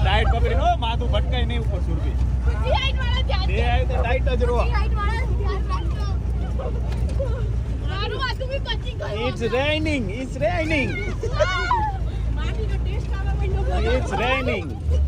Light પકડી નો માથું ભટકાય નહીં ઉપર સુરભી બે આવી તો લાઈટ જ row It's raining. It's raining. It's raining.